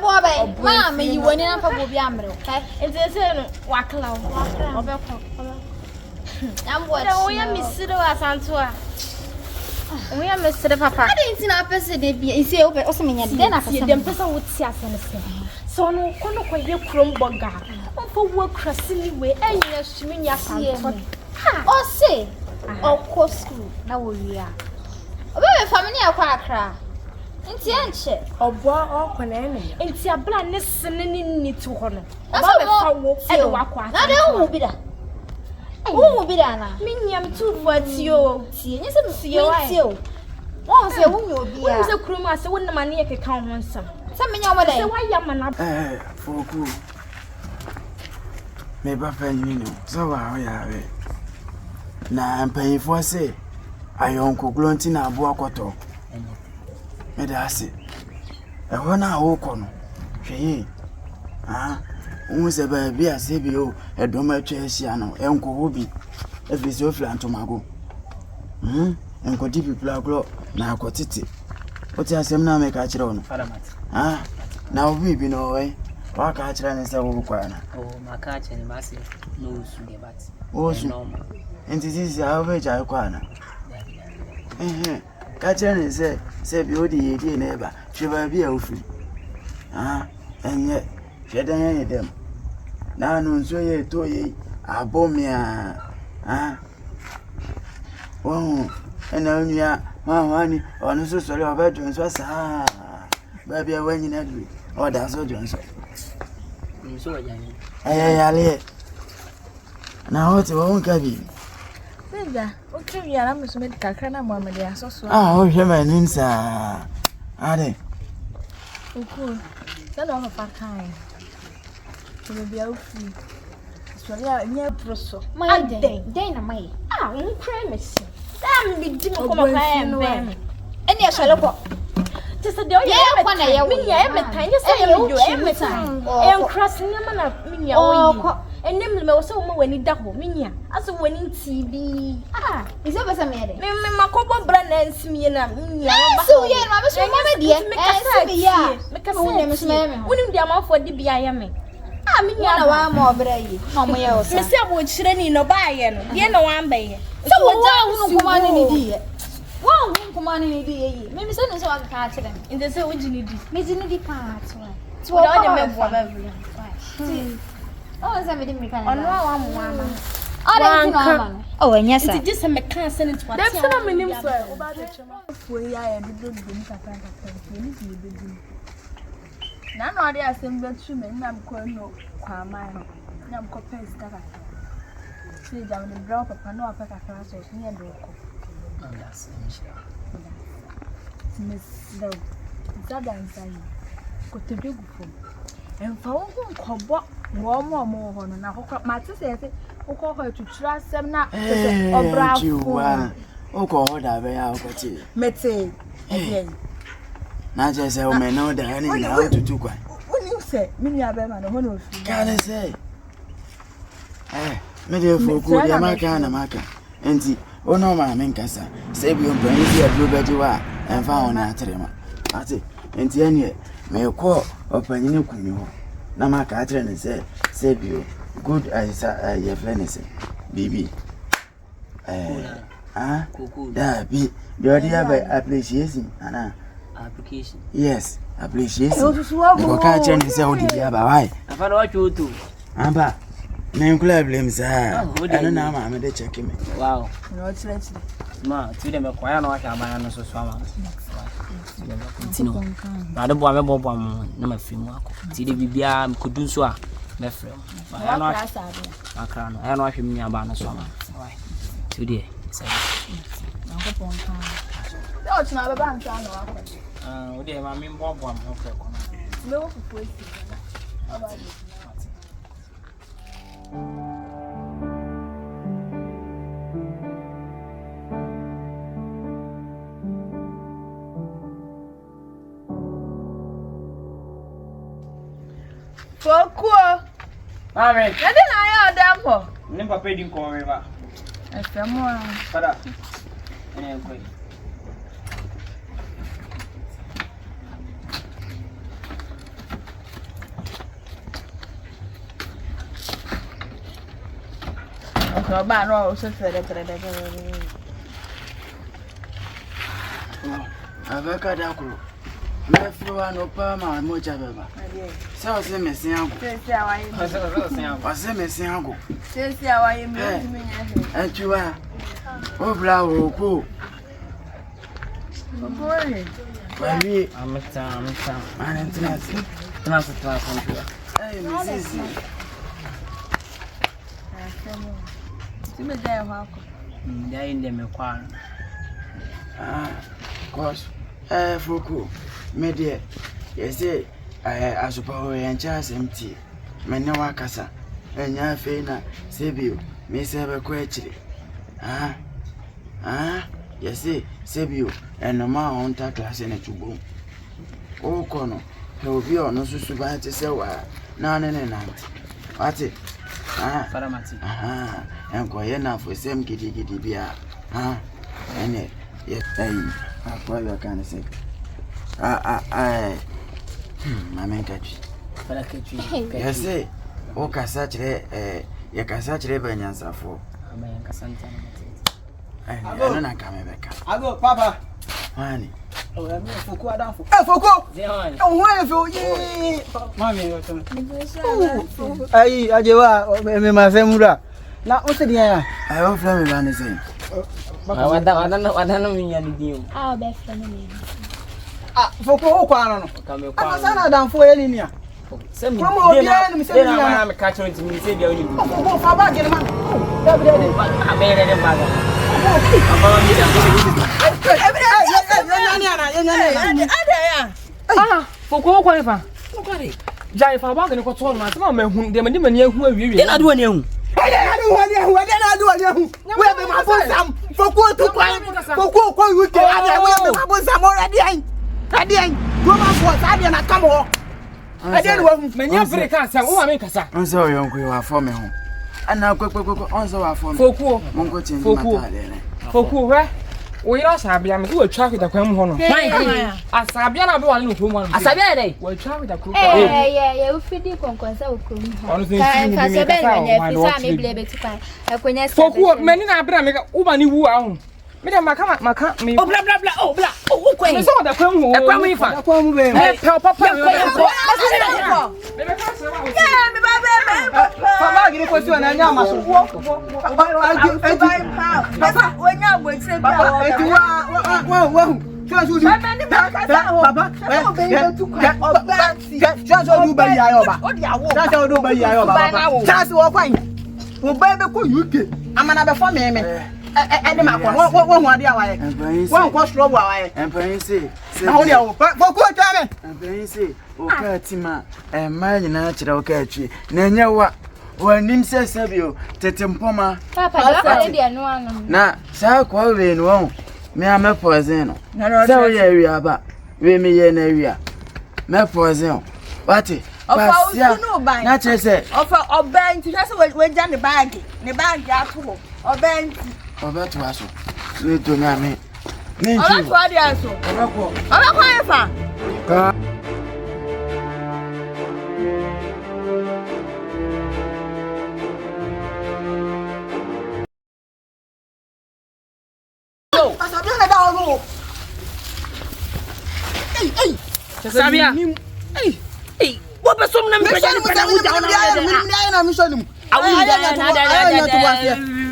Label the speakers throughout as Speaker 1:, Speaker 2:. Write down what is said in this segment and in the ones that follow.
Speaker 1: boy, mamma, you went in for Bobby Amro.
Speaker 2: It's a wakla.
Speaker 1: I'm what I am, Miss Sido Santua.
Speaker 2: We are Mr. Papa.
Speaker 1: I didn't see a person is over or something. Then I see them
Speaker 2: person would see us and so no kono kwa ye kromboga. For work crossing way, and you swimming your son.
Speaker 1: Or say, or course school. Now we are. Very familiar cracker. Intianche.
Speaker 2: Or boy or conene. Into a blindness sending need to honor.
Speaker 1: That's all. Now they won't be that. Who will be there now?
Speaker 2: Miniam too what you see. Yes, you.
Speaker 1: Once a woman will be
Speaker 2: a crew master when the money can count on some.
Speaker 1: Some in your day.
Speaker 2: Why yaman up?
Speaker 3: For cool. Maybe you know. So I have it. Now I'm paying for say. I uncle Gluntina Boacoto. Medasi. A one hour corner. She, ah, almost a baby as CBO, a domachesiano, Uncle Ruby, if it's your flan to Mago. And could deep plug now got it. What's your seminar make a chiron? Ah, now we be no way. Walk out and say, oh,
Speaker 4: my catch and massive nose, but
Speaker 3: oh, normal. And this is our way, Jaquana. Catcher say, beauty, dear neighbor, she will be a free. Ah, and yet, she don't any them. Now, no, so ye to ye, a bomia. Ah, oh, and only my money, or no so sorry about Jones was baby, I went in a dream, or that's all Johnson. Hey, now what's your own cabin?
Speaker 2: Okay, yeah, I'm Miss Medicana, Mamma, so.
Speaker 3: Ah, oh, my name, sir. Are they?
Speaker 2: Oh, cool. Send off a fat kind. She will be out free. So, yeah, near Proso.
Speaker 1: My day, Dana May.
Speaker 2: Ah, you premise. Damn, the Jimmy come and
Speaker 1: yes, I look.
Speaker 2: Just a day, one I am a tiny say you every time. I am crossing them and I and then also when it double minia as a winning TV. Ah, is ever some matter? My couple brand and see and
Speaker 1: so, yeah, I was my dear.
Speaker 2: Make a winning the amount for the BIM. I mean, you know, I'm more brave. Mamma, Miss Wood shouldn't no buy and you know I'm bay.
Speaker 1: So, one come on in the one come on in the maybe send us all the cards in the so you need Miss Niddy parts. So, I don't oh, somebody make an oh, and yes,
Speaker 2: it's just a mechanic. That's what I'm in him for. None of the assembly women, I'm calling no quamine. I'm comparing stuff. See, down the drop of no pack of classes near Broco. Miss Lowe, Zadan Sally, got to do before. And for one warm or more on a hook my sister said, who call her to trust them not or brown you are. Oh, call that way out of it. Mete, not just how may know that any how to do quite. When you say, Miniabema, the one of can I say? Eh, Media for good America and America. And see, oh no, my Mencasa, save your brain here, blueberry and found at Trema. I say, and the may you call up a new canoe. Nama Catherine said, save you. Good as your friend say, baby. That be the idea by appreciation, Anna.
Speaker 4: Application.
Speaker 3: Yes, appreciation. Go catch and say, what did you have? I
Speaker 4: found what you do.
Speaker 3: Amba, name club blames. I don't know, I'm a checking me.
Speaker 4: Wow. No, it's ma, to them acquire no I so swam. I don't want to bomb no film. See the Bibia could do so. My friend, I know I him near Banner Swammer. Today,
Speaker 2: no, it's not a bank.
Speaker 4: Oh, dear, I mean, Bob,
Speaker 2: no, for cool.
Speaker 4: Amen.
Speaker 2: I didn't know
Speaker 4: Never paid in call river.
Speaker 2: I feel more.
Speaker 4: Father, anyway.
Speaker 2: So ba no so fere.
Speaker 3: Abeka dakro. Me fro no pa ma mo cha beba. Se o se mesin ago.
Speaker 2: Se awaye.
Speaker 3: O se mesin ago.
Speaker 2: Se awaye me nya.
Speaker 3: Antuwa. O bla o ko.
Speaker 2: Boy.
Speaker 3: Baby,
Speaker 4: amta.
Speaker 3: man tenase.
Speaker 4: Tenase.
Speaker 3: Hey, Mrs.
Speaker 2: Time dey ho akọ.
Speaker 4: Ndai inde me kwa.
Speaker 3: Cause Foko, me dear, yes, I suppose I chance empty. Me no wakasa. Enya fena sebio, me sebe kwechiri. Yes, sebio, and no ma on ta class in a tubo. O kono, he will be on no susuba to say wa. Na. What it?
Speaker 4: Faramati.
Speaker 3: And Koyena for same giddy bia. And it, yes, what you can say? My man catch. Yes, say, O Cassatre, a Cassatre Banyansa for. I don't know, come back.
Speaker 5: I go, Papa.
Speaker 3: Honey.
Speaker 5: Foko. Oh, why for ye? Mammy, ay, ajewa, me mafemura. Na ote dia.
Speaker 3: I won't flame me van saying.
Speaker 4: Wadana mi yani dio.
Speaker 1: Be flame me.
Speaker 5: Foko kwa no.
Speaker 4: Kame kwa.
Speaker 5: Aka sana danfo ye ni nia.
Speaker 4: Se mi
Speaker 5: dia
Speaker 4: na me catch on me say dia oni.
Speaker 5: Foko fa ba gele ma. David.
Speaker 4: Abere de baga.
Speaker 6: Foko kwa ifa. Jai fa ba gele ko to no ma hu de me mani ahu awie.
Speaker 4: Na do ani ahu.
Speaker 5: We be ma bonsam. Foko to kwa. Foko kwa UK. We be ma bonsam already. Adi. Go ma for sabe na come ho. Adi wo
Speaker 6: Manya break asa, wo ma me kasa.
Speaker 3: On so yon ku wa for me ho. Ana kwekwe on so wa for me.
Speaker 6: Foko.
Speaker 3: Mongo chin mata le.
Speaker 6: Foko we. We ira sabia me wo twa kwita kwam ho no. Asabia na be wale no krom ho.
Speaker 4: Asabia dey.
Speaker 6: Wo twa kwita krom.
Speaker 1: Yeah, we fidi konkonsa okrom ho.
Speaker 6: Ono sin sin ni me kasa.
Speaker 1: Me blebe tu kan. Akonya
Speaker 6: Foko mani na abra me wo ma ni wu ahun. Me de maka me.
Speaker 4: Oh bla. Oh kwa.
Speaker 6: Me so da kwam ho.
Speaker 4: E kwam ifa.
Speaker 5: da kwa mu be.
Speaker 6: Pe papa.
Speaker 5: Papa gire ko si na nya maso. Papa
Speaker 2: Onya agbotre bi
Speaker 5: wa. Chansu du. Papa. Chansu du ba ya yo ba. Chansu du ba ya yo ba. Chansu wo kwan. Wo ba be ko UK. Amana be fo me. Ede makwa wo hu ade awaye wo nko strobo awaye
Speaker 3: Empanyi say
Speaker 5: na wo dia wo foko tame
Speaker 3: empanyi say o ka tima ma nyina kire o ka atwi na nya wa nim se sabio tetempoma
Speaker 1: Papa da de no anu.
Speaker 3: na sa kwa we no ho me am poison no se o ye wi aba we me ye na wi a me poison wati
Speaker 2: Ofa no ban
Speaker 3: na kire se
Speaker 2: ofa oban ti se we ja ne bag ato oban
Speaker 3: oba to aso we to na me
Speaker 2: oba to ade aso oba kwa ifa
Speaker 3: ka
Speaker 5: asabia na da wo
Speaker 6: Sabia.
Speaker 4: Wo be som na me peda ni peda wo ja
Speaker 5: na mi so nim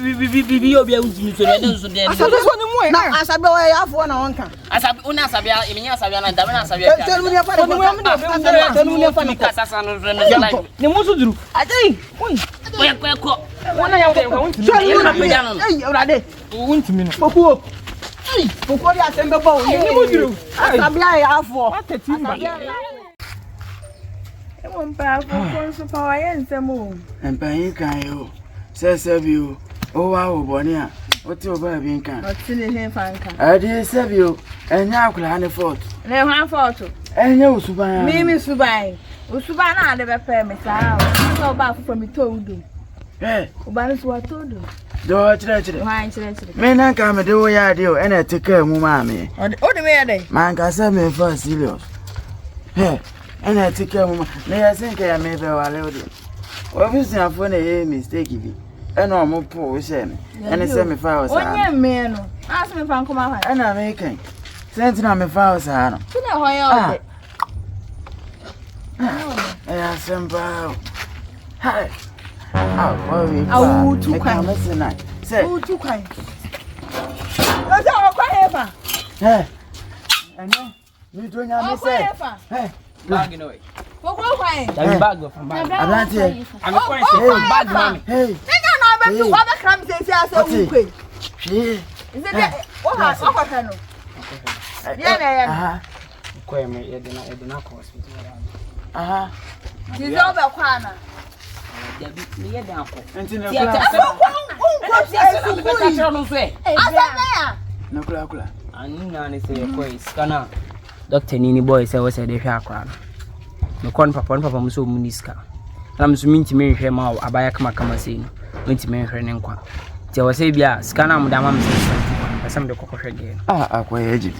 Speaker 4: Bibi obi awuji so de so de.
Speaker 5: asabia so ni mu na asabia wa ya afo na wonka
Speaker 4: Asabi una asabia emenya asabia na da me na asabia.
Speaker 5: tell me fa tell me fa
Speaker 4: ni kasa sanu so no like.
Speaker 6: Ni musu duru.
Speaker 5: ajai
Speaker 4: Ko ko.
Speaker 6: Wona ya wo won
Speaker 5: so ni
Speaker 4: na peda no.
Speaker 5: urade
Speaker 6: won tumi no.
Speaker 5: foko foko dia sembe ba o
Speaker 6: Ni mu duru.
Speaker 5: asabia ya afo
Speaker 6: Ata timba.
Speaker 2: Ewo mpa foko so pa wa yen semo
Speaker 3: empanyi kan yo se sabio o wa wo boni a o ti o ba bi nkan
Speaker 2: otile he fanka
Speaker 3: ade sabio enya akula ne fort
Speaker 2: le han foto
Speaker 3: enya usuban
Speaker 2: mi subai usubai na ade be pe me sa o ba fufo mi to udo oba ni so wa to udo
Speaker 3: do chire
Speaker 2: han chire
Speaker 3: me na ka me de wo ya de o ena te ka mu ma me
Speaker 2: o de me ya de
Speaker 3: man ka se me fa serious ena te ka mu ma na ya sen ka ya me be wale o de obviously afo na ye mistake bi ɛna ɔmo po hyɛ no ɛne sɛ me fa wo saa
Speaker 2: onye me no asɛ me fa nkoma hwan
Speaker 3: ɛna me kan sɛ ntina me fa wo saa no
Speaker 2: tena hɔ yɛ ɔde
Speaker 3: asɛm paa hai
Speaker 2: awu tu kwan
Speaker 3: sɛ
Speaker 2: tu kwan ɔsɛ ɔkwa yɛ fa
Speaker 3: ɛno meto nyame sɛ
Speaker 4: bag no way
Speaker 2: ɔkwa kwan
Speaker 4: that bag from bag
Speaker 3: abranteɛ
Speaker 4: I'm going to bag man
Speaker 3: hey
Speaker 2: nenya na ɔbɛtu ɔbɛkram sɛ sɛ asɛ wu kwe
Speaker 3: hwee
Speaker 2: sɛ dɛ ɔkɔhwɛ no deɛ na ɛyɛ no
Speaker 4: kɔ me yɛ na kɔ hospital
Speaker 3: aha
Speaker 2: ti sɛ ɔbɛkɔ ana
Speaker 4: dabi me yɛ dan akɔ
Speaker 3: nti ne
Speaker 4: tia
Speaker 3: kula
Speaker 2: nkɔ sɛ
Speaker 4: tia me ka tro no so e
Speaker 2: asɛ
Speaker 3: ne kula
Speaker 4: anu na ne sɛ kɔ scanner doctor ni boy sɛ wɔ sɛ de hwɛ akora no me kɔ papa mo so mu ni ska na me so mintimi nhwɛ ma abaya kama sei no mintimi nhwɛ ne nkwa tia wɔ sɛ bia scanner mo da ma me sɛ pɛsɛm de kɔkɔhwɛ gɛ
Speaker 3: akɔyɛ agyi